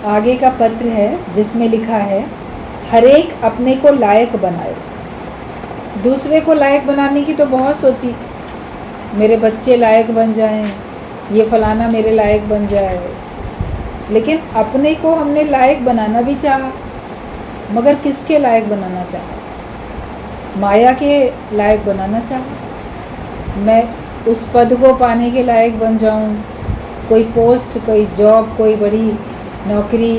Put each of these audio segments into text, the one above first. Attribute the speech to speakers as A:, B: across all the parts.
A: आगे का पत्र है जिसमें लिखा है, हर एक अपने को लायक बनाए। दूसरे को लायक बनाने की तो बहुत सोची, मेरे बच्चे लायक बन जाएं, ये फलाना मेरे लायक बन जाए, लेकिन अपने को हमने लायक बनाना भी चाहा, मगर किसके लायक बनाना चाहा? माया के लायक बनाना चाहा। मैं उस पद को पाने के लायक बन जाऊं, कोई पोस्ट, कोई जॉब, कोई बड़ी नौकरी,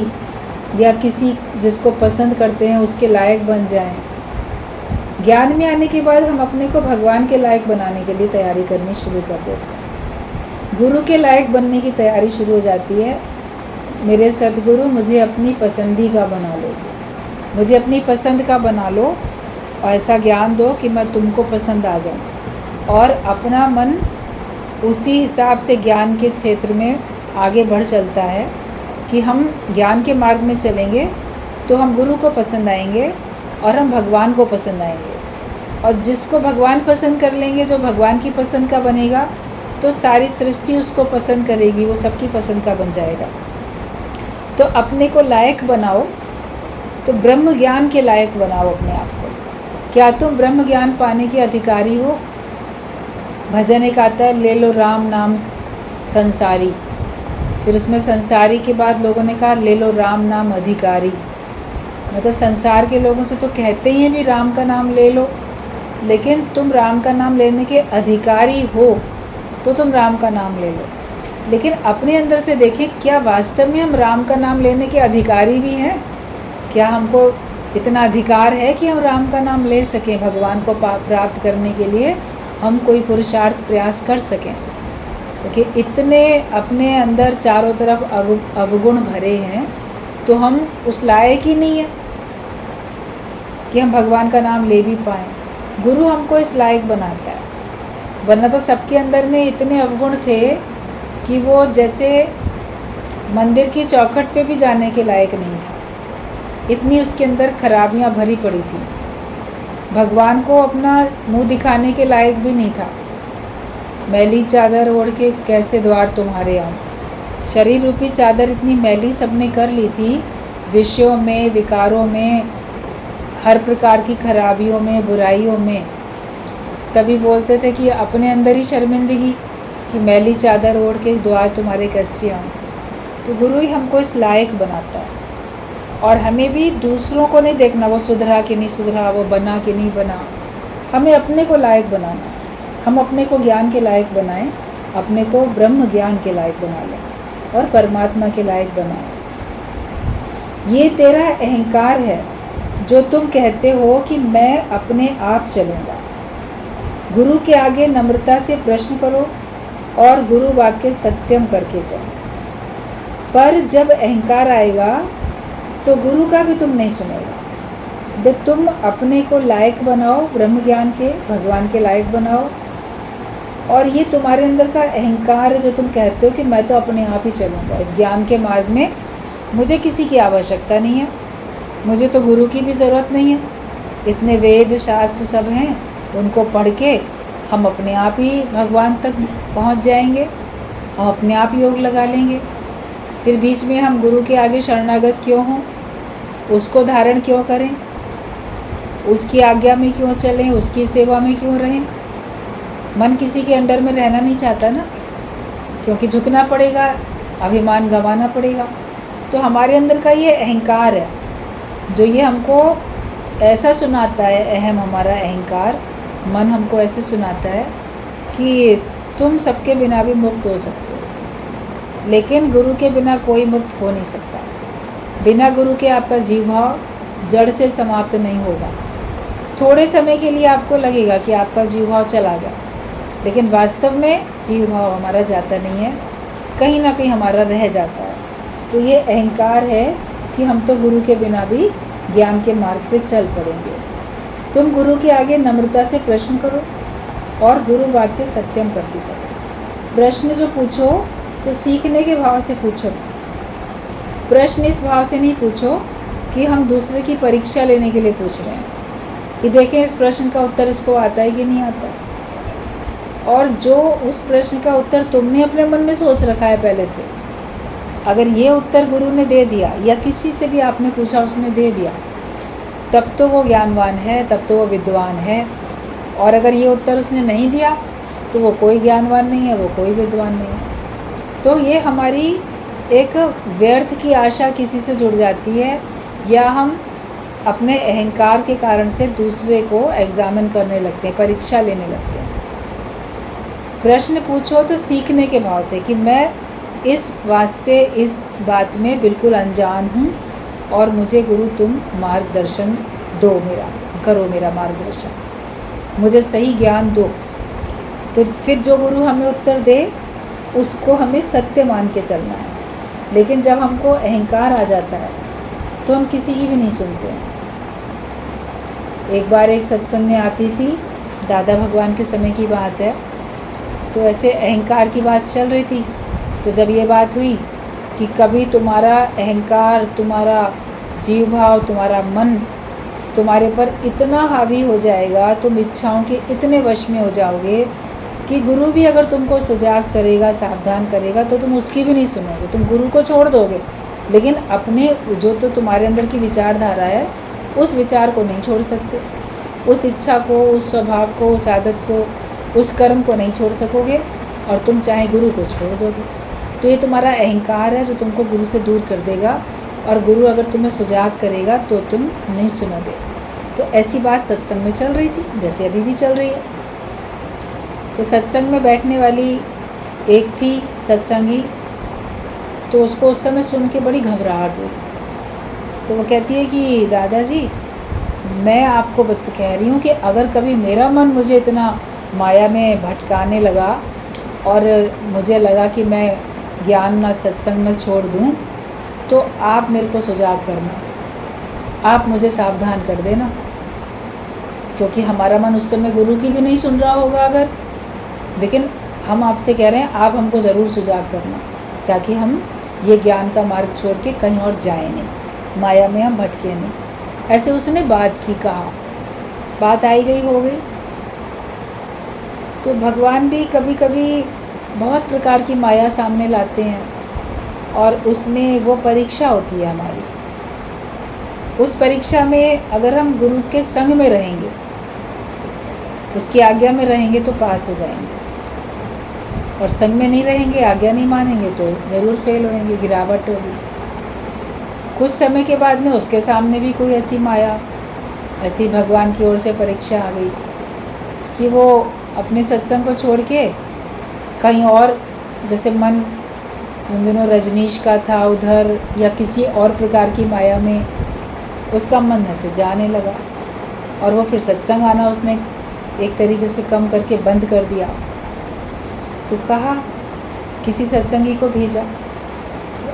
A: या किसी जिसको पसंद करते हैं उसके लायक बन जाएं। ज्ञान में आने के बाद हम अपने को भगवान के लायक बनाने के लिए तैयारी करनी शुरू कर देते हैं। गुरु के लायक बनने की तैयारी शुरू हो जाती है। मेरे सद्गुरु, मुझे अपनी पसंदी का बना लो जी, मुझे अपनी पसंद का बना लो और ऐसा ज्ञान दो कि मैं तुमको पसंद आ जाऊं। और अपना मन उसी हिसाब से ज्ञान के क्षेत्र में आगे बढ़ चलता है कि हम ज्ञान के मार्ग में चलेंगे तो हम गुरु को पसंद आएंगे और हम भगवान को पसंद आएंगे। और जिसको भगवान पसंद कर लेंगे, जो भगवान की पसंद का बनेगा, तो सारी सृष्टि उसको पसंद करेगी, वो सबकी पसंद का बन जाएगा। तो अपने को लायक बनाओ, तो ब्रह्म ज्ञान के लायक बनाओ अपने आप को। क्या तुम ब्रह्म ज्ञान पाने के अधिकारी हो? भजन एक आता है, ले लो राम नाम संसारी। फिर उसमें संसारी के बाद लोगों ने कहा, ले लो राम नाम अधिकारी। मतलब संसार के लोगों से तो कहते ही हैं भी राम का नाम ले लो, लेकिन तुम राम का नाम लेने के अधिकारी हो तो तुम राम का नाम ले लो। लेकिन अपने अंदर से देखें, क्या वास्तव में हम राम का नाम लेने के अधिकारी भी हैं? क्या हमको इतना अधिकार है कि हम राम का नाम ले सकें? भगवान को प्राप्त करने के लिए हम कोई पुरुषार्थ प्रयास कर सकें? क्योंकि इतने अपने अंदर चारों तरफ अवगुण भरे हैं, तो हम उस लायक ही नहीं है कि हम भगवान का नाम ले भी पाएँ। गुरु हमको इस लायक बनाता है, वरना तो सबके अंदर में इतने अवगुण थे कि वो जैसे मंदिर की चौखट पे भी जाने के लायक नहीं था, इतनी उसके अंदर खराबियां भरी पड़ी थी। भगवान को अपना मुंह दिखाने के लायक भी नहीं था। मैली चादर ओढ़ के कैसे द्वार तुम्हारे आऊं। शरीर रूपी चादर इतनी मैली सबने कर ली थी, विषयों में, विकारों में, हर प्रकार की खराबियों में, बुराइयों में। तभी बोलते थे कि अपने अंदर ही शर्मिंदगी कि मैली चादर ओढ़ के द्वार तुम्हारे कैसे आऊं। तो गुरु ही हमको इस लायक बनाता है। और हमें भी दूसरों को नहीं देखना, वो सुधरा कि नहीं सुधरा, वो बना कि नहीं बना। हमें अपने को लायक बनाना है। हम अपने को ज्ञान के लायक बनाएं, अपने को ब्रह्म ज्ञान के लायक बना लें और परमात्मा के लायक बनाएं। ये तेरा अहंकार है जो तुम कहते हो कि मैं अपने आप चलूँगा। गुरु के आगे नम्रता से प्रश्न करो और गुरु वाक्य सत्यम करके चलो। पर जब अहंकार आएगा तो गुरु का भी तुम नहीं सुनेगा। जब तुम अपने को लायक बनाओ, ब्रह्म ज्ञान के, भगवान के लायक बनाओ, और ये तुम्हारे अंदर का अहंकार है जो तुम कहते हो कि मैं तो अपने आप ही चलूँगा इस ज्ञान के मार्ग में, मुझे किसी की आवश्यकता नहीं है, मुझे तो गुरु की भी ज़रूरत नहीं है। इतने वेद शास्त्र सब हैं, उनको पढ़ के हम अपने आप ही भगवान तक पहुंच जाएंगे, हम अपने आप योग लगा लेंगे। फिर बीच में हम गुरु के आगे शरणागत क्यों हों? उसको धारण क्यों करें? उसकी आज्ञा में क्यों चलें? उसकी सेवा में क्यों रहें? मन किसी के अंडर में रहना नहीं चाहता ना, क्योंकि झुकना पड़ेगा, अभिमान गंवाना पड़ेगा। तो हमारे अंदर का ये अहंकार है जो ये हमको ऐसा सुनाता है, अहम हमारा अहंकार, मन हमको ऐसे सुनाता है कि तुम सबके बिना भी मुक्त हो सकते हो, लेकिन गुरु के बिना कोई मुक्त हो नहीं सकता। बिना गुरु के आपका जीव भाव जड़ से समाप्त नहीं होगा। थोड़े समय के लिए आपको लगेगा कि आपका जीव भाव चला गया, लेकिन वास्तव में जीव भाव हमारा जाता नहीं है, कहीं ना कहीं हमारा रह जाता है। तो ये अहंकार है कि हम तो गुरु के बिना भी ज्ञान के मार्ग पे चल पड़ेंगे। तुम गुरु के आगे नम्रता से प्रश्न करो और गुरु वाक्य सत्यम करके चलो। प्रश्न जो पूछो तो सीखने के भाव से पूछो। प्रश्न इस भाव से नहीं पूछो कि हम दूसरे की परीक्षा लेने के लिए पूछ रहे हैं कि देखें इस प्रश्न का उत्तर इसको आता है कि नहीं आता। और जो उस प्रश्न का उत्तर तुमने अपने मन में सोच रखा है पहले से, अगर ये उत्तर गुरु ने दे दिया या किसी से भी आपने पूछा उसने दे दिया, तब तो वो ज्ञानवान है, तब तो वो विद्वान है। और अगर ये उत्तर उसने नहीं दिया तो वो कोई ज्ञानवान नहीं है, वो कोई विद्वान नहीं है। तो ये हमारी एक व्यर्थ की आशा किसी से जुड़ जाती है, या हम अपने अहंकार के कारण से दूसरे को एग्जामिन करने लगते हैं, परीक्षा लेने लगते हैं। प्रश्न पूछो तो सीखने के भाव से कि मैं इस वास्ते इस बात में बिल्कुल अनजान हूँ और मुझे गुरु तुम मार्गदर्शन दो, करो मेरा मार्गदर्शन, मुझे सही ज्ञान दो। तो फिर जो गुरु हमें उत्तर दे उसको हमें सत्य मान के चलना है। लेकिन जब हमको अहंकार आ जाता है तो हम किसी की भी नहीं सुनते हैं। एक बार एक सत्संग में आती थी, दादा भगवान के समय की बात है, तो ऐसे अहंकार की बात चल रही थी। तो जब ये बात हुई कि कभी तुम्हारा अहंकार, तुम्हारा जीव भाव, तुम्हारा मन तुम्हारे पर इतना हावी हो जाएगा, तुम इच्छाओं के इतने वश में हो जाओगे कि गुरु भी अगर तुमको सुजाग करेगा, सावधान करेगा, तो तुम उसकी भी नहीं सुनोगे, तुम गुरु को छोड़ दोगे। लेकिन अपने जो तो तुम्हारे अंदर की विचारधारा है उस विचार को नहीं छोड़ सकते, उस इच्छा को, उस स्वभाव को, उस आदत को, उस कर्म को नहीं छोड़ सकोगे, और तुम चाहे गुरु को छोड़ दोगे। तो ये तुम्हारा अहंकार है जो तुमको गुरु से दूर कर देगा, और गुरु अगर तुम्हें सुजाग करेगा तो तुम नहीं सुनोगे। तो ऐसी बात सत्संग में चल रही थी, जैसे अभी भी चल रही है। तो सत्संग में बैठने वाली एक थी सत्संगी, तो उसको उस समय सुन के बड़ी घबराहट हुई। तो वो कहती है कि दादाजी, मैं आपको कह रही हूँ कि अगर कभी मेरा मन मुझे इतना माया में भटकाने लगा और मुझे लगा कि मैं ज्ञान न सत्संग न छोड़ दूँ, तो आप मेरे को सुजाग करना, आप मुझे सावधान कर देना। क्योंकि हमारा मन उस समय गुरु की भी नहीं सुन रहा होगा अगर, लेकिन हम आपसे कह रहे हैं आप हमको ज़रूर सुजाग करना, ताकि हम ये ज्ञान का मार्ग छोड़ के कहीं और जाए नहीं, माया में हम भटके नहीं। ऐसे उसने बात की, कहा, बात आई गई हो गई। तो भगवान भी कभी कभी बहुत प्रकार की माया सामने लाते हैं, और उसमें वो परीक्षा होती है हमारी। उस परीक्षा में अगर हम गुरु के संग में रहेंगे, उसकी आज्ञा में रहेंगे तो पास हो जाएंगे, और संग में नहीं रहेंगे, आज्ञा नहीं मानेंगे तो ज़रूर फेल होंगे, गिरावट होगी। कुछ समय के बाद में उसके सामने भी कोई ऐसी माया, ऐसी भगवान की ओर से परीक्षा आ गई कि वो अपने सत्संग को छोड़ के कहीं और, जैसे मन उन दिनों रजनीश का था उधर, या किसी और प्रकार की माया में उसका मन ऐसे जाने लगा, और वो फिर सत्संग आना उसने एक तरीके से कम करके बंद कर दिया। तो कहा, किसी सत्संगी को भेजा,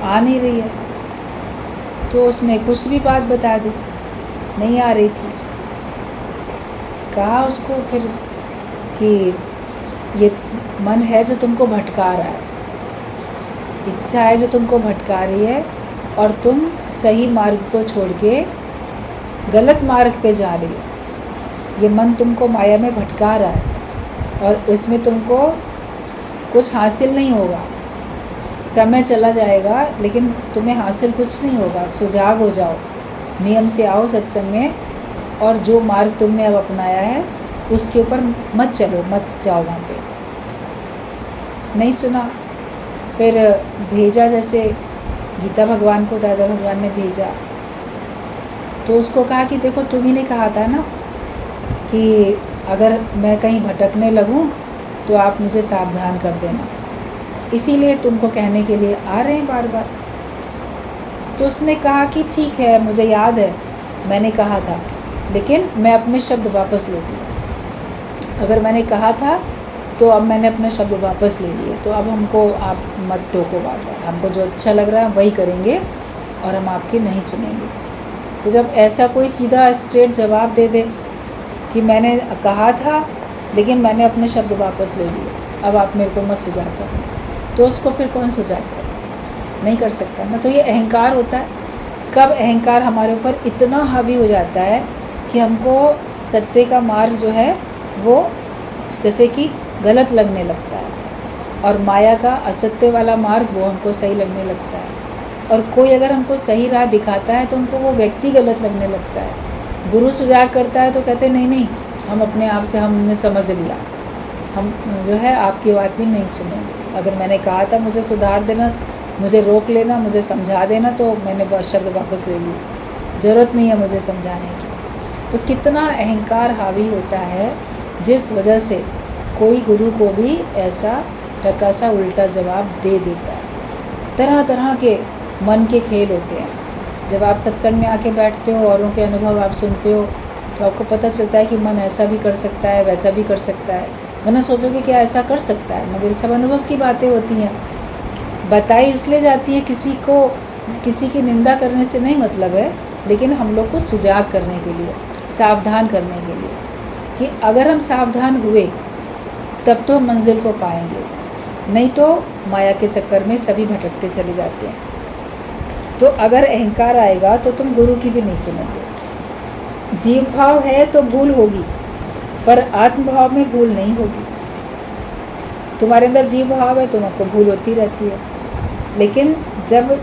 A: आ नहीं रही है, तो उसने कुछ भी बात बता दी, नहीं आ रही थी। कहा उसको फिर कि ये मन है जो तुमको भटका रहा है, इच्छा है जो तुमको भटका रही है, और तुम सही मार्ग को छोड़ के गलत मार्ग पे जा रही हो। ये मन तुमको माया में भटका रहा है, और इसमें तुमको कुछ हासिल नहीं होगा, समय चला जाएगा लेकिन तुम्हें हासिल कुछ नहीं होगा। सुजाग हो जाओ, नियम से आओ सत्संग में, और जो मार्ग तुमने अब अपनाया है उसके ऊपर मत चलो, मत जाओ वहाँ पे। नहीं सुना, फिर भेजा, जैसे गीता भगवान को दादा भगवान ने भेजा, तो उसको कहा कि देखो तुम ही ने कहा था ना कि अगर मैं कहीं भटकने लगूं तो आप मुझे सावधान कर देना, इसीलिए तुमको कहने के लिए आ रहे हैं बार बार। तो उसने कहा कि ठीक है, मुझे याद है मैंने कहा था, लेकिन मैं अपने शब्द वापस लेती हूँ। अगर मैंने कहा था तो अब मैंने अपने शब्द वापस ले लिए, तो अब हमको आप मत टोको बार बार, हमको जो अच्छा लग रहा है वही करेंगे और हम आपकी नहीं सुनेंगे। तो जब ऐसा कोई सीधा स्ट्रेट जवाब दे दे कि मैंने कहा था लेकिन मैंने अपने शब्द वापस ले लिए, अब आप मेरे को मत सुझाव करें, तो उसको फिर कौन सुझाव करे? नहीं कर सकता ना। तो ये अहंकार होता है। कब अहंकार हमारे ऊपर इतना हावी हो जाता है कि हमको सत्य का मार्ग जो है वो जैसे कि गलत लगने लगता है, और माया का असत्य वाला मार्ग वो हमको सही लगने लगता है। और कोई अगर हमको सही राह दिखाता है तो उनको वो व्यक्ति गलत लगने लगता है। गुरु सुजाग करता है तो कहते नहीं नहीं, हम अपने आप से हमने समझ लिया, हम जो है आपकी बात भी नहीं सुनेंगे। अगर मैंने कहा था मुझे सुधार देना, मुझे रोक लेना, मुझे समझा देना, तो मैंने शब्द वापस ले लिए, ज़रूरत नहीं है मुझे समझाने की। तो कितना अहंकार हावी होता है, जिस वजह से कोई गुरु को भी ऐसा टका सा उल्टा जवाब दे देता है। तरह तरह के मन के खेल होते हैं। जब आप सत्संग में आके बैठते हो, औरों के अनुभव आप सुनते हो, तो आपको पता चलता है कि मन ऐसा भी कर सकता है, वैसा भी कर सकता है। वरना सोचोगे क्या ऐसा कर सकता है, मगर सब अनुभव की बातें होती हैं। बताई इसलिए जाती है, किसी की निंदा करने से नहीं मतलब है, लेकिन हम लोग को सुजाग करने के लिए, सावधान करने के लिए, कि अगर हम सावधान हुए तब तो हम मंजिल को पाएंगे, नहीं तो माया के चक्कर में सभी भटकते चले जाते हैं। तो अगर अहंकार आएगा तो तुम गुरु की भी नहीं सुनोगे। जीव भाव है तो भूल होगी, पर आत्म भाव में भूल नहीं होगी। तुम्हारे अंदर जीव भाव है, तुमको भूल होती रहती है, लेकिन जब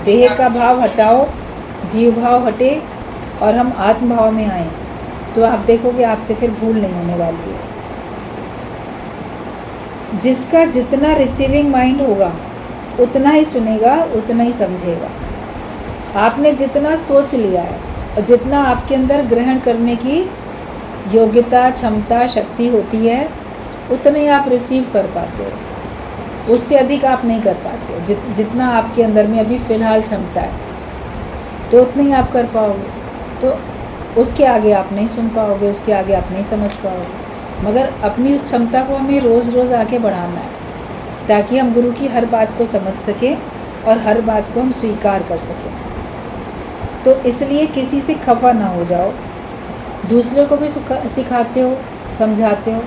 A: देह का भाव हटाओ, जीव भाव हटे और हम आत्म भाव में आए, तो आप देखोगे आपसे फिर भूल नहीं होने वाली है। जिसका जितना रिसीविंग माइंड होगा उतना ही सुनेगा, उतना ही समझेगा। आपने जितना सोच लिया है और जितना आपके अंदर ग्रहण करने की योग्यता, क्षमता, शक्ति होती है, उतना ही आप रिसीव कर पाते हो। उससे अधिक आप नहीं कर पाते हो। जितना आपके अंदर में अभी फ़िलहाल क्षमता है, तो उतना ही आप कर पाओगे। तो उसके आगे आप नहीं सुन पाओगे, उसके आगे आप नहीं समझ पाओगे। मगर अपनी उस क्षमता को हमें रोज़ रोज़ आगे बढ़ाना है, ताकि हम गुरु की हर बात को समझ सकें और हर बात को हम स्वीकार कर सकें। तो इसलिए किसी से खफा ना हो जाओ। दूसरे को भी सिखाते हो, समझाते हो,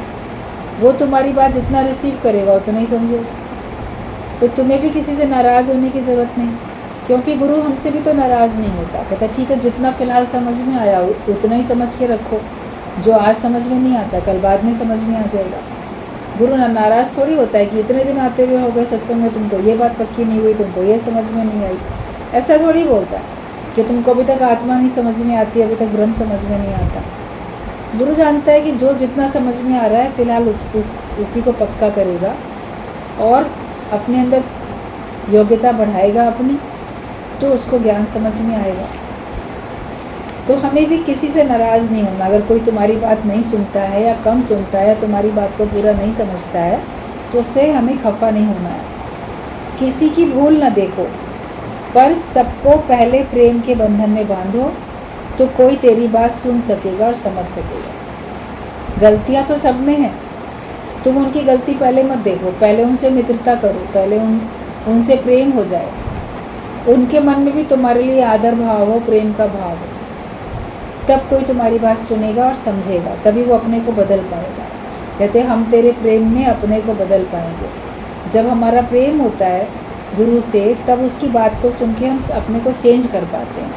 A: वो तुम्हारी बात जितना रिसीव करेगा उतना ही समझेगा। तो तुम्हें भी किसी से नाराज़ होने की ज़रूरत नहीं, क्योंकि गुरु हमसे भी तो नाराज़ नहीं होता। कहता ठीक है, जितना फ़िलहाल समझ में आया उतना ही समझ के रखो। जो आज समझ में नहीं आता कल बाद में समझ में आ जाएगा। गुरु नाराज़ थोड़ी होता है कि इतने दिन आते हुए हो गए सत्संग में, तुमको ये बात पक्की नहीं हुई, तुमको ये समझ में नहीं आई। ऐसा थोड़ी बोलता है कि तुमको अभी तक आत्मा नहीं समझ में आती, अभी तक ब्रह्म समझ में नहीं आता। गुरु जानता है कि जो जितना समझ में आ रहा है फ़िलहाल उसी को पक्का करेगा और अपने अंदर योग्यता बढ़ाएगा अपनी, तो उसको ज्ञान समझ में आएगा। तो हमें भी किसी से नाराज़ नहीं होना। अगर कोई तुम्हारी बात नहीं सुनता है या कम सुनता है या तुम्हारी बात को पूरा नहीं समझता है, तो उससे हमें खफा नहीं होना है। किसी की भूल न देखो, पर सबको पहले प्रेम के बंधन में बांधो, तो कोई तेरी बात सुन सकेगा और समझ सकेगा। गलतियाँ तो सब में हैं, तुम उनकी गलती पहले मत देखो, पहले उनसे मित्रता करो, पहले उनसे प्रेम हो जाए, उनके मन में भी तुम्हारे लिए आदर भाव हो, प्रेम का भाव हो, तब कोई तुम्हारी बात सुनेगा और समझेगा, तभी वो अपने को बदल पाएगा। कहते हैं हम तेरे प्रेम में अपने को बदल पाएंगे। जब हमारा प्रेम होता है गुरु से, तब उसकी बात को सुन के हम अपने को चेंज कर पाते हैं।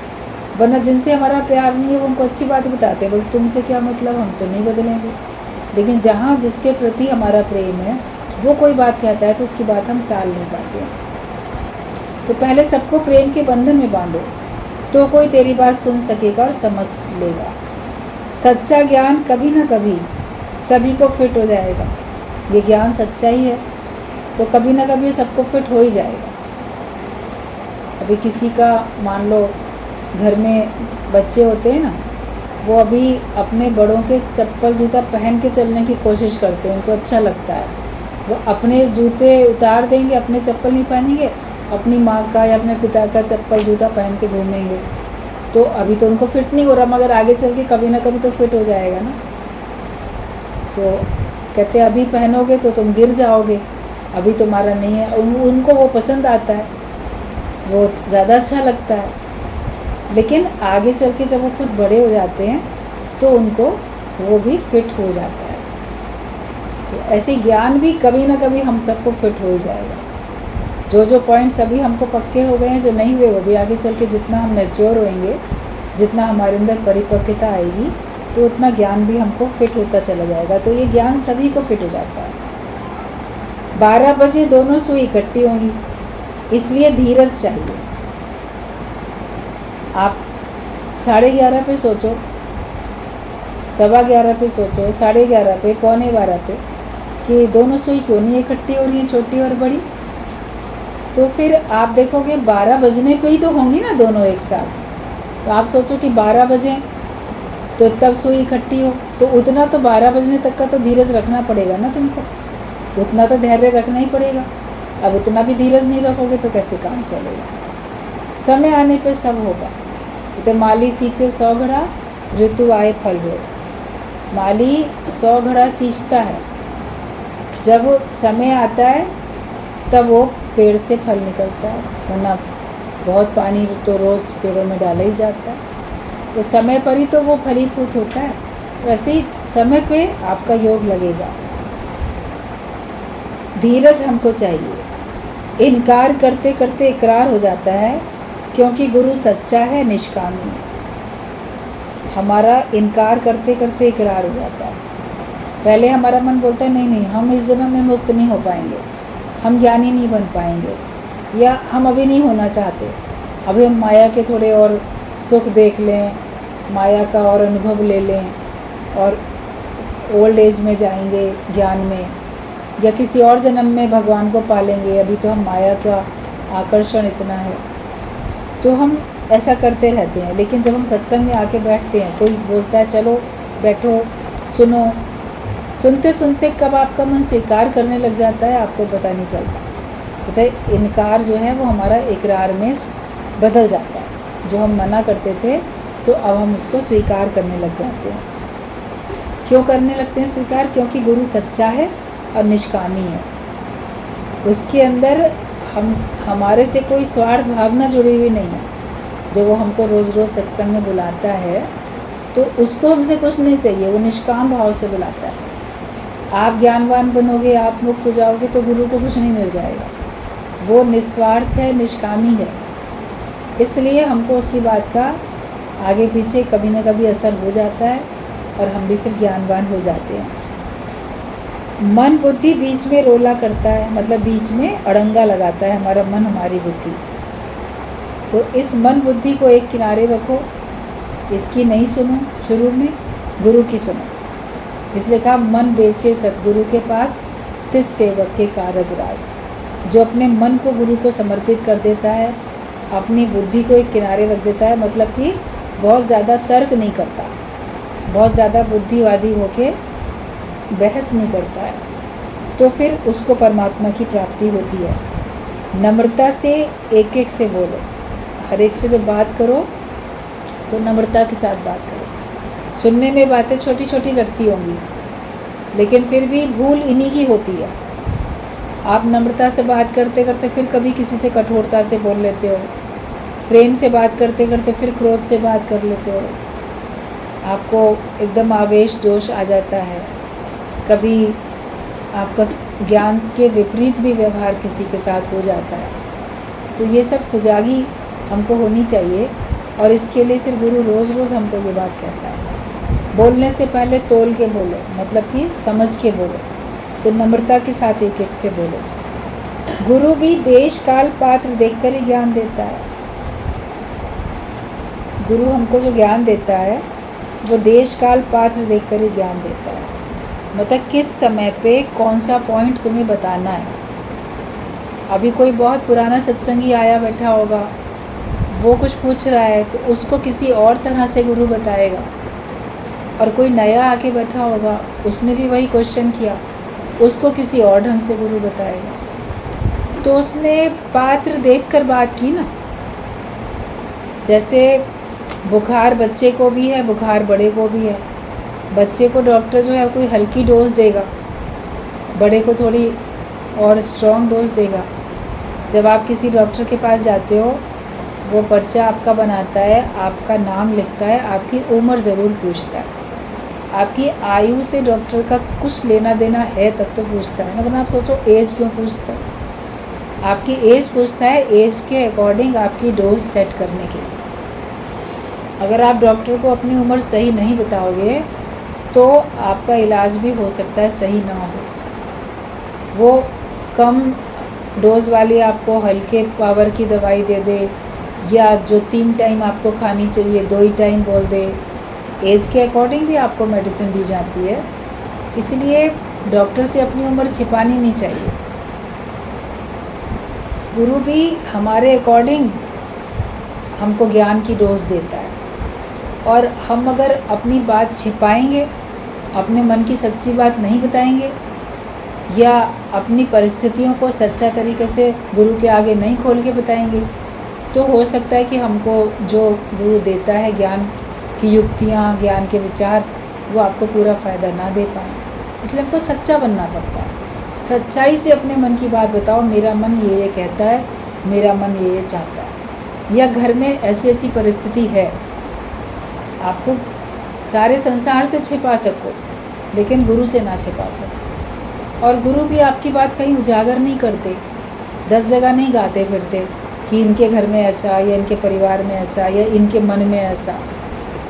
A: वरना जिनसे हमारा प्यार नहीं है वो हमको अच्छी बात बताते हैं, बोल तुमसे क्या मतलब, हम तो नहीं बदलेंगे। लेकिन जहाँ जिसके प्रति हमारा प्रेम है वो कोई बात कहता है तो उसकी बात हम टाल नहीं पाते हैं। तो पहले सबको प्रेम के बंधन में बांधो, तो कोई तेरी बात सुन सकेगा और समझ लेगा। सच्चा ज्ञान कभी ना कभी सभी को फिट हो जाएगा। ये ज्ञान सच्चा ही है तो कभी ना कभी सबको फिट हो ही जाएगा। अभी किसी का मान लो घर में बच्चे होते हैं ना, वो अभी अपने बड़ों के चप्पल जूता पहन के चलने की कोशिश करते हैं, उनको अच्छा लगता है। वो अपने जूते उतार देंगे, अपने चप्पल नहीं पहनेंगे, अपनी माँ का या अपने पिता का चप्पल जूता पहन के घूमेंगे। तो अभी तो उनको फिट नहीं हो रहा, मगर आगे चल के कभी ना कभी तो फिट हो जाएगा ना। तो कहते अभी पहनोगे तो तुम गिर जाओगे, अभी तुम्हारा नहीं है। उनको वो पसंद आता है, वो ज़्यादा अच्छा लगता है, लेकिन आगे चल के जब वो खुद बड़े हो जाते हैं तो उनको वो भी फिट हो जाता है। तो ऐसे ज्ञान भी कभी ना कभी हम सबको फिट हो ही जाएगा। जो पॉइंट्स अभी हमको पक्के हो गए हैं, जो नहीं हुए वो भी आगे चल के जितना हम मैच्योर होएंगे, जितना हमारे अंदर परिपक्वता आएगी, तो उतना ज्ञान भी हमको फिट होता चला जाएगा। तो ये ज्ञान सभी को फिट हो जाता है। 12 बजे दोनों सुई इकट्ठी होंगी, इसलिए धीरज चाहिए। आप 11:30 पे सोचो, 11:15 पे सोचो, 11:30 पे, 11:15 पे कि दोनों सुई क्यों नहीं इकट्ठी हो रही हैं, छोटी और बड़ी। तो फिर आप देखोगे 12 बजने पे ही तो होंगी ना दोनों एक साथ। तो आप सोचो कि 12 बजे तो तब सुई इकट्ठी हो, तो उतना तो 12 बजने तक का तो धीरज रखना पड़ेगा ना तुमको, उतना तो धैर्य रखना ही पड़ेगा। अब उतना भी धीरज नहीं रखोगे तो कैसे काम चलेगा। समय आने पे सब होगा। तो माली सींचे 100 घड़ा, ऋतु आए फल हो। माली 100 घड़ा सींचता है, जब समय आता है तब वो पेड़ से फल निकलता है, वरना बहुत पानी तो रोज़ पेड़ों में डाला ही जाता है। तो समय पर ही तो वो फलीभूत होता है। तो ऐसे ही समय पे आपका योग लगेगा। धीरज हमको चाहिए। इनकार करते करते इकरार हो जाता है, क्योंकि गुरु सच्चा है, निष्कामी है। हमारा इनकार करते करते इकरार हो जाता है। पहले हमारा मन बोलता है नहीं हम इस जन्म में मुक्त नहीं हो पाएंगे, हम ज्ञानी नहीं बन पाएंगे, या हम अभी नहीं होना चाहते, अभी हम माया के थोड़े और सुख देख लें, माया का और अनुभव ले लें, और ओल्ड एज में जाएंगे ज्ञान में, या किसी और जन्म में भगवान को पालेंगे, अभी तो हम माया का आकर्षण इतना है। तो हम ऐसा करते रहते हैं। लेकिन जब हम सत्संग में आके बैठते हैं, कोई बोलता है चलो बैठो सुनो, सुनते सुनते कब आपका मन स्वीकार करने लग जाता है आपको पता नहीं चलता। पता है, इनकार जो है वो हमारा इकरार में बदल जाता है। जो हम मना करते थे तो अब हम उसको स्वीकार करने लग जाते हैं। क्यों करने लगते हैं स्वीकार? क्योंकि गुरु सच्चा है और निष्कामी है। उसके अंदर हमारे से कोई स्वार्थ भावना जुड़ी हुई नहीं है। जो वो हमको रोज़ रोज़ सत्संग में बुलाता है तो उसको हमसे कुछ नहीं चाहिए, वो निष्काम भाव से बुलाता है। आप ज्ञानवान बनोगे, आप मुक्त हो जाओगे तो गुरु को कुछ नहीं मिल जाएगा। वो निस्वार्थ है, निष्कामी है। इसलिए हमको उसकी बात का आगे पीछे कभी ना कभी असर हो जाता है और हम भी फिर ज्ञानवान हो जाते हैं। मन बुद्धि बीच में रोला करता है, मतलब बीच में अड़ंगा लगाता है हमारा मन, हमारी बुद्धि। तो इस मन बुद्धि को एक किनारे रखो, इसकी नहीं सुनो, शुरू में गुरु की सुनो। इसलिए कहा मन बेचे सतगुरु के पास, तिस सेवक के कारज रास। जो अपने मन को गुरु को समर्पित कर देता है, अपनी बुद्धि को एक किनारे रख देता है, मतलब कि बहुत ज़्यादा तर्क नहीं करता, बहुत ज़्यादा बुद्धिवादी होके बहस नहीं करता है, तो फिर उसको परमात्मा की प्राप्ति होती है। नम्रता से एक एक से बोलो, हर एक से जब बात करो तो नम्रता के साथ बात करो। सुनने में बातें छोटी छोटी लगती होंगी, लेकिन फिर भी भूल इन्हीं की होती है। आप नम्रता से बात करते करते फिर कभी किसी से कठोरता से बोल लेते हो, प्रेम से बात करते करते फिर क्रोध से बात कर लेते हो, आपको एकदम आवेश जोश आ जाता है, कभी आपका ज्ञान के विपरीत भी व्यवहार किसी के साथ हो जाता है। तो ये सब सुजागी हमको होनी चाहिए, और इसके लिए फिर गुरु रोज़ रोज़ हमको ये बात कहता है, बोलने से पहले तोल के बोलो, मतलब कि समझ के बोलो। तो नम्रता के साथ एक एक से बोलो। गुरु भी देश काल पात्र देखकर ही ज्ञान देता है। गुरु हमको जो ज्ञान देता है वो देश काल पात्र देखकर ही ज्ञान देता है। मतलब किस समय पे कौन सा पॉइंट तुम्हें बताना है। अभी कोई बहुत पुराना सत्संगी आया बैठा होगा, वो कुछ पूछ रहा है तो उसको किसी और तरह से गुरु बताएगा, और कोई नया आके बैठा होगा, उसने भी वही क्वेश्चन किया, उसको किसी और ढंग से गुरु बताएगा। तो उसने पात्र देखकर बात की ना। जैसे बुखार बच्चे को भी है, बुखार बड़े को भी है। बच्चे को डॉक्टर जो है कोई हल्की डोज देगा, बड़े को थोड़ी और स्ट्रॉन्ग डोज देगा। जब आप किसी डॉक्टर के पास जाते हो, वो पर्चा आपका बनाता है, आपका नाम लिखता है, आपकी उम्र ज़रूर पूछता है। आपकी आयु से डॉक्टर का कुछ लेना देना है तब तो पूछता है ना, वरना आप सोचो एज क्यों पूछता है। आपकी एज पूछता है, एज के अकॉर्डिंग आपकी डोज सेट करने के लिए। अगर आप डॉक्टर को अपनी उम्र सही नहीं बताओगे तो आपका इलाज भी हो सकता है सही ना हो। वो कम डोज वाली आपको हल्के पावर की दवाई दे दे, या जो 3 टाइम आपको खानी चाहिए 2 ही टाइम बोल दे। एज के अकॉर्डिंग भी आपको मेडिसिन दी जाती है, इसलिए डॉक्टर से अपनी उम्र छिपानी नहीं चाहिए। गुरु भी हमारे अकॉर्डिंग हमको ज्ञान की डोज देता है, और हम अगर अपनी बात छिपाएंगे, अपने मन की सच्ची बात नहीं बताएंगे, या अपनी परिस्थितियों को सच्चा तरीके से गुरु के आगे नहीं खोल के बताएंगे, तो हो सकता है कि हमको जो गुरु देता है ज्ञान की युक्तियाँ, ज्ञान के विचार, वो आपको पूरा फ़ायदा ना दे पाए। इसलिए हमको सच्चा बनना पड़ता है। सच्चाई से अपने मन की बात बताओ, मेरा मन ये कहता है, मेरा मन ये चाहता है। या घर में ऐसी ऐसी परिस्थिति है, आपको सारे संसार से छिपा सको लेकिन गुरु से ना छिपा सको। और गुरु भी आपकी बात कहीं उजागर नहीं करते, 10 जगह नहीं गाते फिरते कि इनके घर में ऐसा, या इनके परिवार में ऐसा, या इनके मन में ऐसा।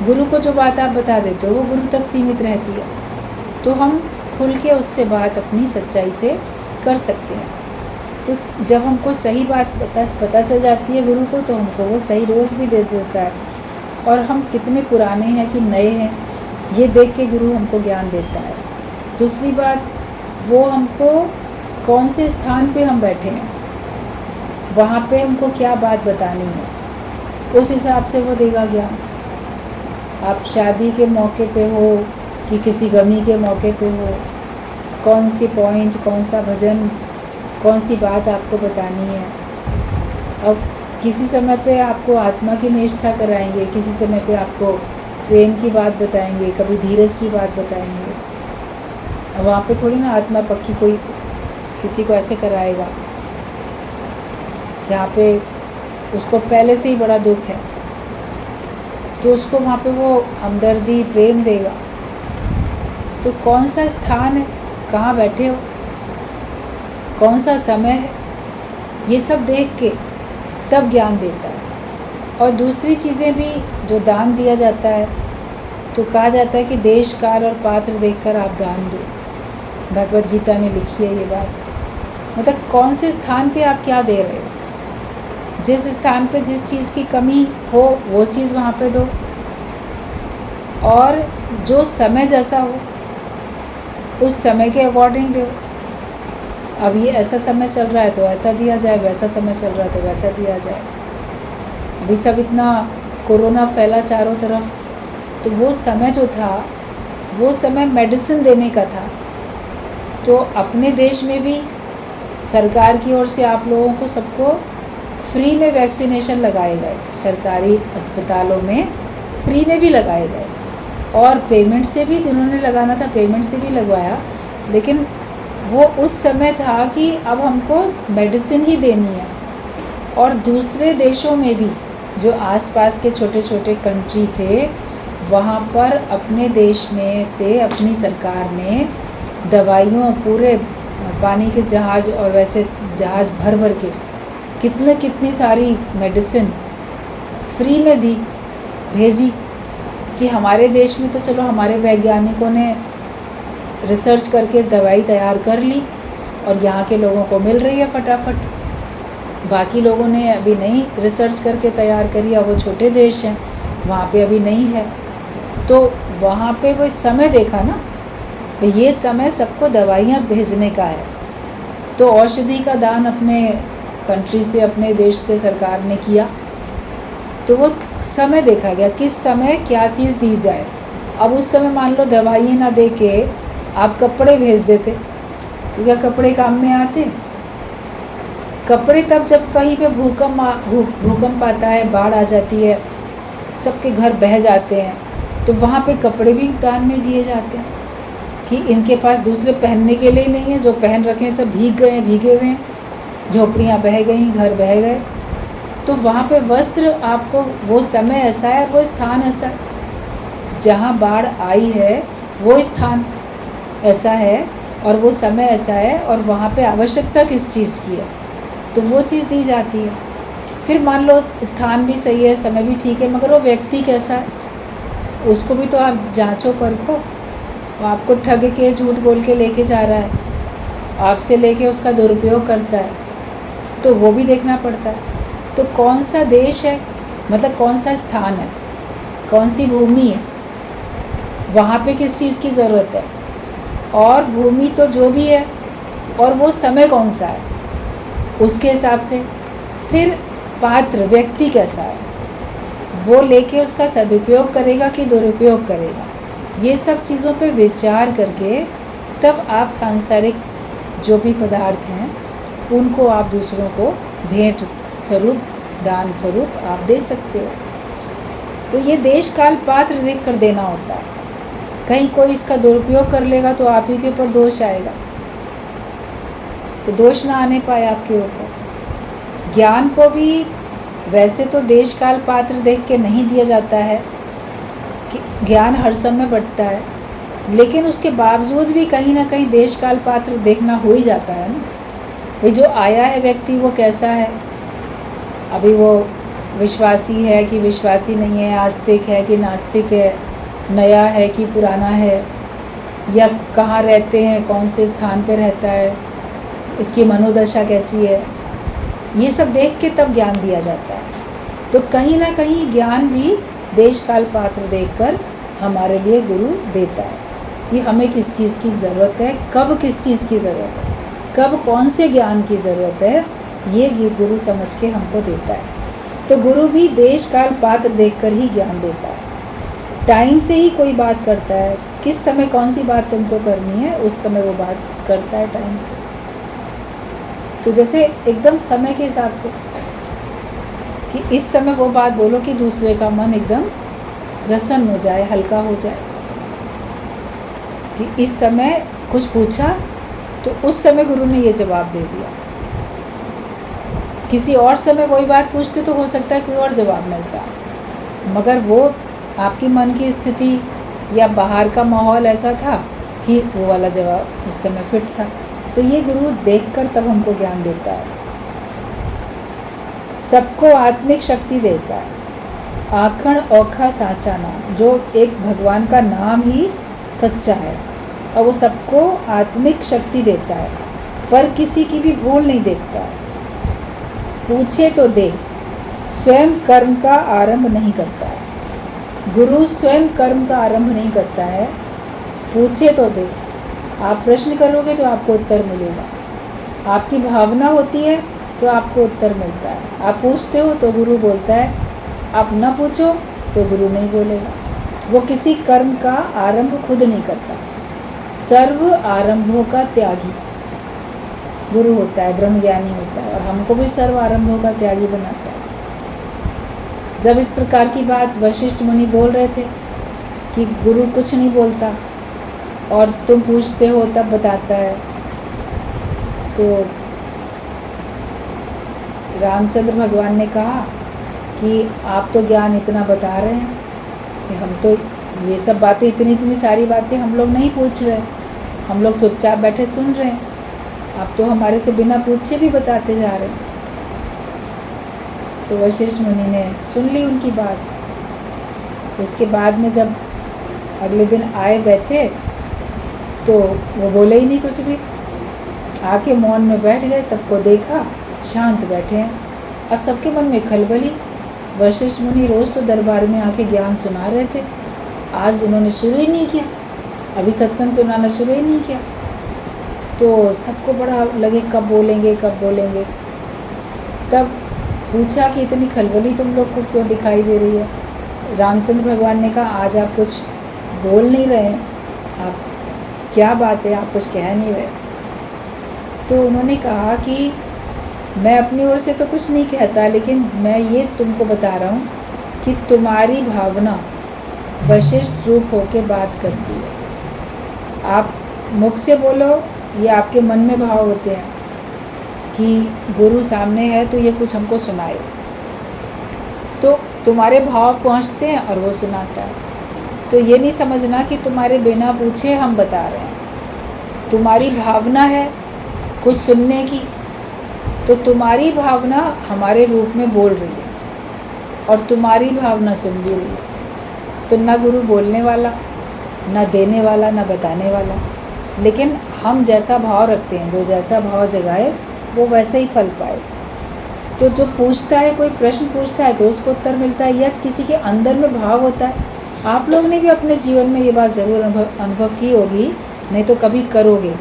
A: गुरु को जो बात आप बता देते हो वो गुरु तक सीमित रहती है, तो हम खुल के उससे बात अपनी सच्चाई से कर सकते हैं। तो जब हमको सही बात पता चल जाती है गुरु को, तो हमको वो सही रोज़ भी दे देता है, और हम कितने पुराने हैं कि नए हैं ये देख के गुरु हमको ज्ञान देता है। दूसरी बात, वो हमको कौन से स्थान पे हम बैठे हैं, वहाँ पे हमको क्या बात बतानी है, उस हिसाब से वो देगा ज्ञान। आप शादी के मौके पे हो कि किसी गमी के मौके पे हो, कौन सी पॉइंट, कौन सा भजन, कौन सी बात आपको बतानी है। अब किसी समय पे आपको आत्मा की निष्ठा कराएंगे, किसी समय पे आपको प्रेम की बात बताएंगे, कभी धीरज की बात बताएंगे। अब वहाँ पे थोड़ी ना आत्मा पक्की कोई किसी को ऐसे कराएगा जहाँ पे उसको पहले से ही बड़ा दुख है, तो उसको वहाँ पे वो हमदर्दी प्रेम देगा। तो कौन सा स्थान है, कहाँ बैठे हो, कौन सा समय है, ये सब देख के तब ज्ञान देता है। और दूसरी चीज़ें भी, जो दान दिया जाता है, तो कहा जाता है कि देश काल और पात्र देखकर आप दान दो। भगवत गीता में लिखी है ये बात। मतलब कौन से स्थान पे आप क्या दे रहे हो, जिस स्थान पे जिस चीज़ की कमी हो वो चीज़ वहाँ पे दो, और जो समय जैसा हो उस समय के अकॉर्डिंग दो। अब ये ऐसा समय चल रहा है तो ऐसा दिया जाए, वैसा समय चल रहा है तो वैसा दिया जाए। अभी सब इतना कोरोना फैला चारों तरफ, तो वो समय जो था वो समय मेडिसिन देने का था। तो अपने देश में भी सरकार की ओर से आप लोगों को सबको फ्री में वैक्सीनेशन लगाए गए, सरकारी अस्पतालों में फ्री में भी लगाए गए, और पेमेंट से भी, जिन्होंने लगाना था पेमेंट से भी लगवाया। लेकिन वो उस समय था कि अब हमको मेडिसिन ही देनी है। और दूसरे देशों में भी, जो आसपास के छोटे छोटे कंट्री थे, वहाँ पर अपने देश में से अपनी सरकार ने दवाइयों, पूरे पानी के जहाज़ और वैसे जहाज़ भर भर के कितनी सारी मेडिसिन फ्री में दी, भेजी। कि हमारे देश में तो चलो हमारे वैज्ञानिकों ने रिसर्च करके दवाई तैयार कर ली और यहाँ के लोगों को मिल रही है फटाफट। बाकी लोगों ने अभी नहीं रिसर्च करके तैयार करी, अब वो छोटे देश हैं, वहाँ पे अभी नहीं है। तो वहाँ पे वो समय देखा ना, तो ये समय सबको दवाइयाँ भेजने का है। तो औषधि का दान अपने कंट्री से, अपने देश से सरकार ने किया। तो वो समय देखा गया किस समय क्या चीज़ दी जाए। अब उस समय मान लो दवाइयाँ ना दे के आप कपड़े भेज देते, तो क्या कपड़े काम में आते? कपड़े तब जब कहीं पे भूकंप आता है, बाढ़ आ जाती है, सबके घर बह जाते हैं, तो वहाँ पे कपड़े भी दान में दिए जाते हैं कि इनके पास दूसरे पहनने के लिए नहीं है, जो पहन रखे हैं सब भीगे हुए हैं, झोपड़ियाँ बह गई, घर बह गए। तो वहाँ पे वस्त्र आपको, वो समय ऐसा है, वो स्थान ऐसा है, जहाँ बाढ़ आई है वो स्थान ऐसा है और वो समय ऐसा है, और वहाँ पे आवश्यकता किस चीज़ की है, तो वो चीज़ दी जाती है। फिर मान लो स्थान भी सही है, समय भी ठीक है, मगर वो व्यक्ति कैसा है, उसको भी तो आप जांचो परखो। वो आपको ठग के, झूठ बोल के लेके जा रहा है, आपसे लेके उसका दुरुपयोग करता है, तो वो भी देखना पड़ता है। तो कौन सा देश है, मतलब कौन सा स्थान है, कौन सी भूमि है, वहाँ पे किस चीज़ की ज़रूरत है, और भूमि तो जो भी है, और वो समय कौन सा है, उसके हिसाब से फिर पात्र व्यक्ति कैसा है, वो लेके उसका सदुपयोग करेगा कि दुरुपयोग करेगा। ये सब चीज़ों पे विचार करके तब आप सांसारिक जो भी पदार्थ हैं उनको आप दूसरों को भेंट स्वरूप, दान स्वरूप आप दे सकते हो। तो ये देश काल पात्र देख कर देना होता है। कहीं कोई इसका दुरुपयोग कर लेगा तो आप ही के ऊपर दोष आएगा, तो दोष ना आने पाए आपके ऊपर। ज्ञान को भी वैसे तो देश काल पात्र देख के नहीं दिया जाता है कि ज्ञान हर समय बढ़ता है, लेकिन उसके बावजूद भी कहीं ना कहीं देश काल पात्र देखना हो ही जाता है ना। भाई जो आया है व्यक्ति वो कैसा है, अभी वो विश्वासी है कि विश्वासी नहीं है, आस्तिक है कि नास्तिक है, नया है कि पुराना है, या कहाँ रहते हैं, कौन से स्थान पर रहता है, इसकी मनोदशा कैसी है, ये सब देख के तब ज्ञान दिया जाता है। तो कहीं ना कहीं ज्ञान भी देश काल पात्र देखकर हमारे लिए गुरु देता है कि हमें किस चीज़ की ज़रूरत है, कब किस चीज़ की ज़रूरत है, कब कौन से ज्ञान की ज़रूरत है, ये गुरु समझ के हमको देता है। तो गुरु भी देश काल पात्र देखकर ही ज्ञान देता है। टाइम से ही कोई बात करता है, किस समय कौन सी बात तुमको करनी है उस समय वो बात करता है टाइम से। तो जैसे एकदम समय के हिसाब से कि इस समय वो बात बोलो कि दूसरे का मन एकदम प्रसन्न हो जाए, हल्का हो जाए। कि इस समय कुछ पूछा तो उस समय गुरु ने ये जवाब दे दिया। किसी और समय वही बात पूछते तो हो सकता है कोई और जवाब मिलता, मगर वो आपकी मन की स्थिति या बाहर का माहौल ऐसा था कि वो वाला जवाब उस समय फिट था। तो ये गुरु देखकर तब हमको ज्ञान देता है। सबको आत्मिक शक्ति देता है। आखण औखा साचा नाम, जो एक भगवान का नाम ही सच्चा है, और वो सबको आत्मिक शक्ति देता है, पर किसी की भी भूल नहीं देखता है। पूछे तो दे, स्वयं कर्म का आरंभ नहीं करता है। गुरु स्वयं कर्म का आरंभ नहीं करता है। पूछे तो दे, आप प्रश्न करोगे तो आपको उत्तर मिलेगा। आपकी भावना होती है तो आपको उत्तर मिलता है। आप पूछते हो तो गुरु बोलता है, आप न पूछो तो गुरु नहीं बोलेगा। वो किसी कर्म का आरंभ खुद नहीं करता। सर्व आरंभों का त्यागी गुरु होता है, ब्रह्मज्ञानी होता है, और हमको भी सर्व आरंभों का त्यागी बनाता है। जब इस प्रकार की बात वशिष्ठ मुनि बोल रहे थे कि गुरु कुछ नहीं बोलता और तुम पूछते हो तब बताता है, तो रामचंद्र भगवान ने कहा कि आप तो ज्ञान इतना बता रहे हैं कि हम तो ये सब बातें, इतनी सारी बातें हम लोग नहीं पूछ रहे, हम लोग चुपचाप बैठे सुन रहे हैं, आप तो हमारे से बिना पूछे भी बताते जा रहे हैं। तो वशिष्ठ मुनि ने सुन ली उनकी बात। उसके बाद में जब अगले दिन आए बैठे तो वो बोले ही नहीं कुछ भी, आके मौन में बैठ गए। सबको देखा, शांत बैठे हैं। अब सबके मन में खलबली। वशिष्ठ मुनि रोज़ तो दरबार में आके ज्ञान सुना रहे थे, आज इन्होंने शुरू ही नहीं किया, अभी सत्संग सुनाना शुरू ही नहीं किया। तो सबको बड़ा लगे कब बोलेंगे कब बोलेंगे। तब पूछा कि इतनी खलबली तुम लोग को क्यों दिखाई दे रही है। रामचंद्र भगवान ने कहा, आज आप कुछ बोल नहीं रहे हैं, आप क्या बात है, आप कुछ कह नहीं रहे। तो उन्होंने कहा कि मैं अपनी ओर से तो कुछ नहीं कहता, लेकिन मैं ये तुमको बता रहा हूँ कि तुम्हारी भावना वशिष्ठ रूप होके बात करती है। आप मुख से बोलो या आपके मन में भाव होते हैं कि गुरु सामने है तो ये कुछ हमको सुनाए, तो तुम्हारे भाव पहुँचते हैं और वो सुनाता है। तो ये नहीं समझना कि तुम्हारे बिना पूछे हम बता रहे हैं। तुम्हारी भावना है कुछ सुनने की, तो तुम्हारी भावना हमारे रूप में बोल रही है और तुम्हारी भावना सुन भी रही है। तो ना गुरु बोलने वाला, ना देने वाला, ना बताने वाला, लेकिन हम जैसा भाव रखते हैं, जो जैसा भाव जगाए वो वैसे ही फल पाए। तो जो पूछता है, कोई प्रश्न पूछता है तो उसको उत्तर मिलता है, या किसी के अंदर में भाव होता है। आप लोग ने भी अपने जीवन में ये बात ज़रूर अनुभव की होगी, नहीं तो कभी करोगे,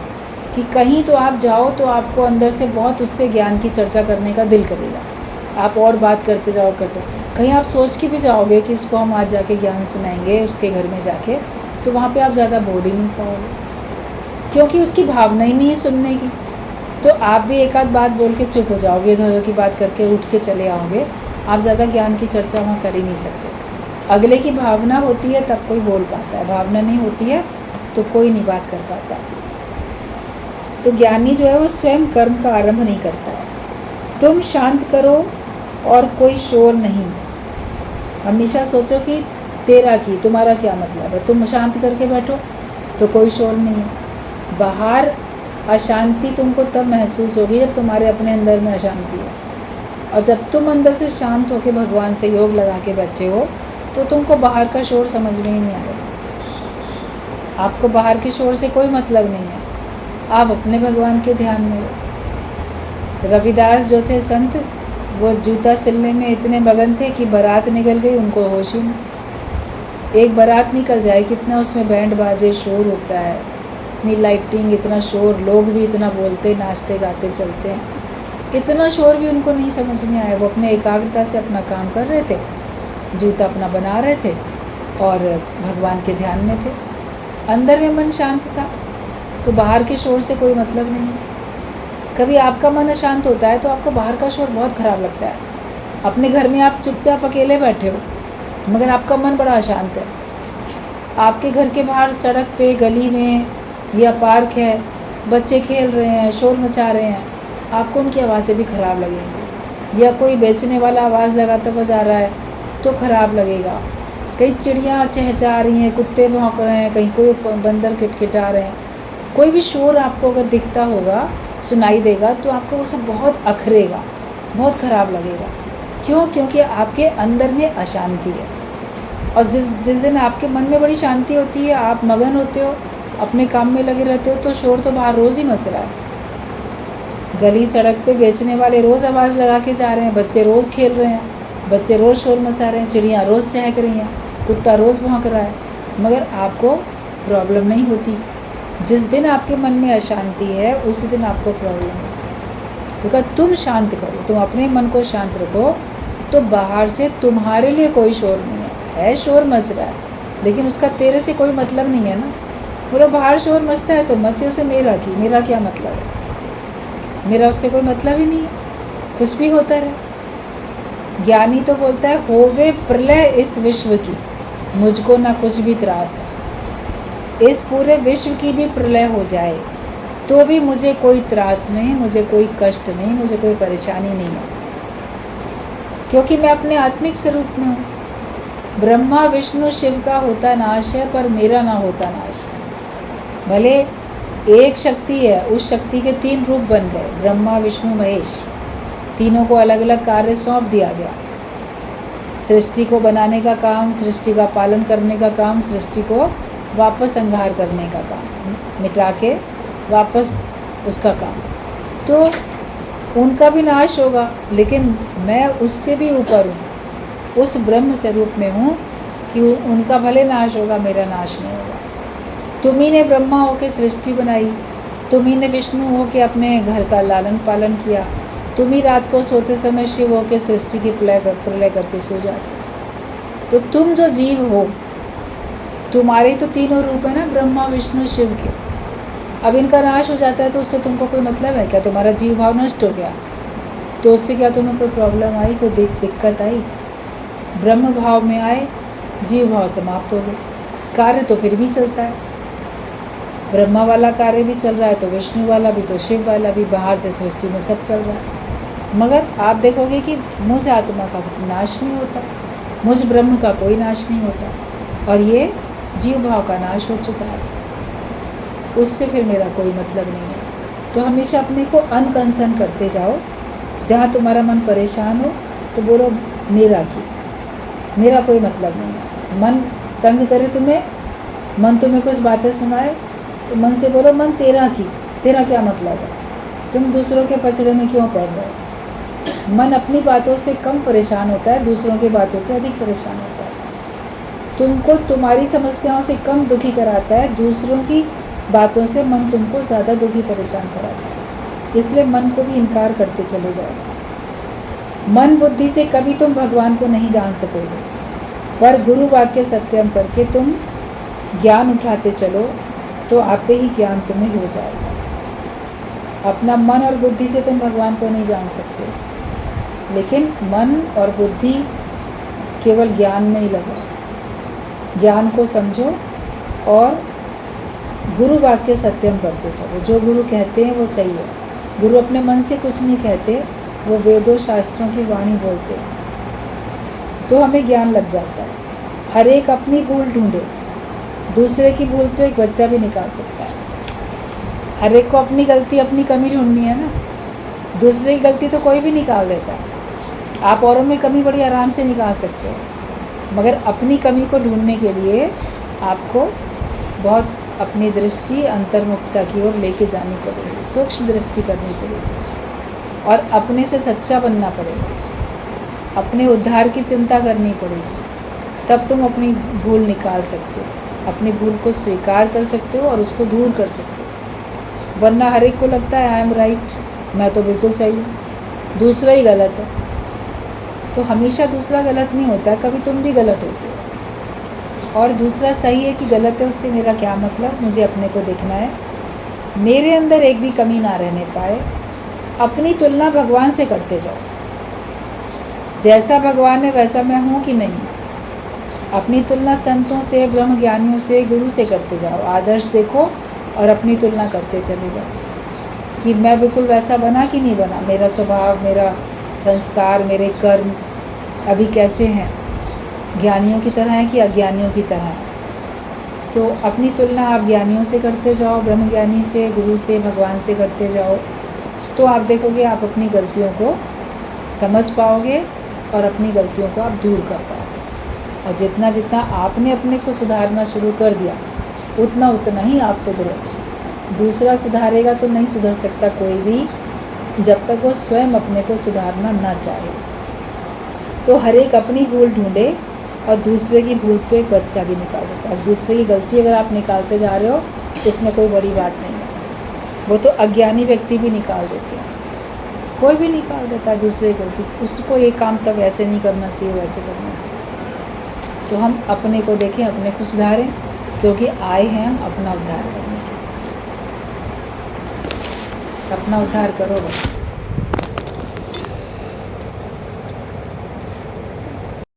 A: कि कहीं तो आप जाओ तो आपको अंदर से बहुत उससे ज्ञान की चर्चा करने का दिल करेगा, आप और बात करते जाओ करते। कहीं आप सोच के भी जाओगे कि इसको हम आज जाके ज्ञान सुनाएंगे उसके घर में जाके, तो वहाँ पे आप ज़्यादा बोल ही नहीं पाओगे, क्योंकि उसकी भावना ही नहीं है सुनने की। तो आप भी एक आध बात बोल के चुप हो जाओगे, इधर उधर की बात करके उठ के चले आओगे, आप ज़्यादा ज्ञान की चर्चा वहाँ कर ही नहीं सकते। अगले की भावना होती है तब कोई बोल पाता है, भावना नहीं होती है तो कोई नहीं बात कर पाता। तो ज्ञानी जो है वो स्वयं कर्म का आरंभ नहीं करता है। तुम शांत करो और कोई शोर नहीं। हमेशा सोचो कि तेरा की, तुम्हारा क्या मतलब है, तुम शांत करके बैठो तो कोई शोर नहीं है। बाहर अशांति तुमको तब महसूस होगी जब तुम्हारे अपने अंदर में अशांति है, और जब तुम अंदर से शांत होकर भगवान से योग लगा के बैठे हो तो तुमको बाहर का शोर समझ में ही नहीं आएगा। आपको बाहर के शोर से कोई मतलब नहीं है, आप अपने भगवान के ध्यान में हो। रविदास जो थे संत, वो जूता सिलने में इतने मगन थे कि बारात निकल गई, उनको होश ही नहीं। एक बारात निकल जाए, कितना उसमें बैंड बाजे शोर होता है, इतनी लाइटिंग, इतना शोर, लोग भी इतना बोलते, नाचते गाते चलते हैं, इतना शोर भी उनको नहीं समझ में आया। वो अपने एकाग्रता से अपना काम कर रहे थे, जूता अपना बना रहे थे और भगवान के ध्यान में थे, अंदर में मन शांत था, तो बाहर के शोर से कोई मतलब नहीं है। कभी आपका मन अशांत होता है तो आपको बाहर का शोर बहुत ख़राब लगता है। अपने घर में आप चुपचाप अकेले बैठे हो मगर आपका मन बड़ा अशांत है। आपके घर के बाहर सड़क पे, गली में या पार्क है, बच्चे खेल रहे हैं, शोर मचा रहे हैं, आपको उनकी आवाज़ें भी ख़राब लगेंगी। या कोई बेचने वाला आवाज़ लगाता हुआ जा रहा है तो ख़राब लगेगा। कहीं चिड़ियाँ चहचहा रही हैं, कुत्ते भौंक रहे हैं, कहीं कोई बंदर किटकिटा रहे हैं, कोई भी शोर आपको अगर दिखता होगा, सुनाई देगा, तो आपको वो सब बहुत अखरेगा, बहुत ख़राब लगेगा। क्यों? क्योंकि आपके अंदर में अशांति है। और जिस दिन आपके मन में बड़ी शांति होती है, आप मगन होते हो, अपने काम में लगे रहते हो, तो शोर तो बाहर रोज़ ही मच रहा है। गली सड़क पे बेचने वाले रोज़ आवाज़ लगा के जा रहे हैं, बच्चे रोज़ खेल रहे हैं, बच्चे रोज़ शोर मचा रहे हैं, चिड़ियाँ रोज़ चहक रही हैं, कुत्ता रोज़ भौंक रहा है, मगर आपको प्रॉब्लम नहीं होती। जिस दिन आपके मन में अशांति है उसी दिन आपको प्रॉब्लम है। तो क्या तुम शांत करो, तुम अपने मन को शांत रखो, तो बाहर से तुम्हारे लिए कोई शोर नहीं है शोर मच रहा है लेकिन उसका तेरे से कोई मतलब नहीं है ना। पूरा बाहर शोर मचता है तो मचे, उसे मेरा क्या मतलब है, मेरा उससे कोई मतलब ही नहीं है, कुछ भी होता रहे। ज्ञानी तो बोलता है, होवे प्रलय इस विश्व की, मुझको ना कुछ भी त्रास है। इस पूरे विश्व की भी प्रलय हो जाए तो भी मुझे कोई त्रास नहीं, मुझे कोई कष्ट नहीं, मुझे कोई परेशानी नहीं है, क्योंकि मैं अपने आत्मिक स्वरूप में हूँ। ब्रह्मा विष्णु शिव का होता नाश है, पर मेरा ना होता नाश है। भले एक शक्ति है, उस शक्ति के 3 रूप बन गए, ब्रह्मा विष्णु महेश, तीनों को अलग अलग कार्य सौंप दिया गया। सृष्टि को बनाने का काम, सृष्टि का पालन करने का काम, सृष्टि को वापस संहार करने का काम, मिटा के वापस उसका काम। तो उनका भी नाश होगा, लेकिन मैं उससे भी ऊपर हूँ, उस ब्रह्म स्वरूप में हूँ कि उनका भले नाश होगा, मेरा नाश नहीं होगा। तुम ही ने ब्रह्मा होकर सृष्टि बनाई, तुम ही ने विष्णु होकर अपने घर का लालन पालन किया, तुम ही रात को सोते समय शिव होकर सृष्टि की प्रलय करके सो जाते। तो तुम जो जीव हो, तुम्हारे तो तीनों रूप है ना, ब्रह्मा विष्णु शिव के। अब इनका नाश हो जाता है तो उससे तुमको कोई मतलब है क्या? तुम्हारा जीव भाव नष्ट हो गया तो उससे क्या तुम्हें कोई प्रॉब्लम आई, कोई दिक्कत आई? ब्रह्म भाव में आए, जीव भाव समाप्त हो गए, कार्य तो फिर भी चलता है। ब्रह्मा वाला कार्य भी चल रहा है तो विष्णु वाला भी, तो शिव वाला भी, बाहर से सृष्टि में सब चल रहा है। मगर आप देखोगे कि मुझ आत्मा का नाश नहीं होता, मुझ ब्रह्म का कोई नाश नहीं होता, और ये जीव भाव का नाश हो चुका है, उससे फिर मेरा कोई मतलब नहीं है। तो हमेशा अपने को अनकंसर्न करते जाओ। जहाँ तुम्हारा मन परेशान हो तो बोलो मेरा की, मेरा कोई मतलब नहीं है। मन तंग करे तुम्हें, मन तुम्हें कुछ बातें सुनाए तो मन से बोलो मन तेरा की, तेरा क्या मतलब है, तुम दूसरों के पचड़े में क्यों पड़ रहे हो। मन अपनी बातों से कम परेशान होता है, दूसरों की बातों से अधिक परेशान होता है। तुमको तुम्हारी समस्याओं से कम दुखी कराता है, दूसरों की बातों से मन तुमको ज़्यादा दुखी परेशान कराता है। इसलिए मन को भी इनकार करते चले जाओ। मन बुद्धि से कभी तुम भगवान को नहीं जान सकोगे, पर गुरु वाक्य सत्यम करके तुम ज्ञान उठाते चलो तो आपे ही ज्ञान तुम्हें हो जाएगा। अपना मन और बुद्धि से तुम भगवान को नहीं जान सकते, लेकिन मन और बुद्धि केवल ज्ञान में ही लगा। ज्ञान को समझो और गुरु वाक्य सत्यम करते चलो। जो गुरु कहते हैं वो सही है। गुरु अपने मन से कुछ नहीं कहते, वो वेदों शास्त्रों की वाणी बोलते हैं, तो हमें ज्ञान लग जाता है। हर एक अपनी भूल ढूंढे, दूसरे की भूल तो एक बच्चा भी निकाल सकता है। हर एक को अपनी गलती, अपनी कमी ढूंढनी है ना। दूसरे की गलती तो कोई भी निकाल देता है। आप औरों में कमी बड़ी आराम से निकाल सकते हो, मगर अपनी कमी को ढूंढने के लिए आपको बहुत अपनी दृष्टि अंतर्मुखता की ओर लेके जानी पड़ेगी, सूक्ष्म दृष्टि करनी पड़ेगी और अपने से सच्चा बनना पड़ेगा। अपने उद्धार की चिंता करनी पड़ेगी, तब तुम अपनी भूल निकाल सकते हो, अपनी भूल को स्वीकार कर सकते हो और उसको दूर कर सकते हो। वरना हर एक को लगता है आई एम राइट, मैं तो बिल्कुल सही हूँ, दूसरा ही गलत है। तो हमेशा दूसरा गलत नहीं होता, कभी तुम भी गलत होते हो। और दूसरा सही है कि गलत है, उससे मेरा क्या मतलब, मुझे अपने को देखना है। मेरे अंदर एक भी कमी ना रहने पाए। अपनी तुलना भगवान से करते जाओ, जैसा भगवान है वैसा मैं हूँ कि नहीं। अपनी तुलना संतों से, ब्रह्म ज्ञानियों से, गुरु से करते जाओ। आदर्श देखो और अपनी तुलना करते चले जाओ कि मैं बिल्कुल वैसा बना कि नहीं बना, मेरा स्वभाव, मेरा संस्कार, मेरे कर्म अभी कैसे हैं, ज्ञानियों की तरह हैं कि अज्ञानियों की तरह हैं। तो अपनी तुलना आप ज्ञानियों से करते जाओ, ब्रह्म ज्ञानी से, गुरु से, भगवान से करते जाओ, तो आप देखोगे आप अपनी गलतियों को समझ पाओगे और अपनी गलतियों को आप दूर कर पाओगे। और जितना जितना आपने अपने को सुधारना शुरू कर दिया, उतना उतना ही आप सुधरोगे। दूसरा सुधारेगा तो नहीं सुधर सकता कोई भी, जब तक वो स्वयं अपने को सुधारना ना चाहे। तो हर एक अपनी भूल ढूंढे और दूसरे की भूल तो एक बच्चा भी निकाल देता है। दूसरे की गलती अगर आप निकालते जा रहे हो, इसमें कोई बड़ी बात नहीं है। वो तो अज्ञानी व्यक्ति भी निकाल देते हैं, कोई भी निकाल देता है दूसरे की गलती। उसको ये काम तब ऐसे नहीं करना चाहिए, वैसे करना चाहिए। तो हम अपने को देखें, अपने को सुधारें, क्योंकि आए हैं हम अपना उद्धार करने के लिए। अपना उद्धार करो बस।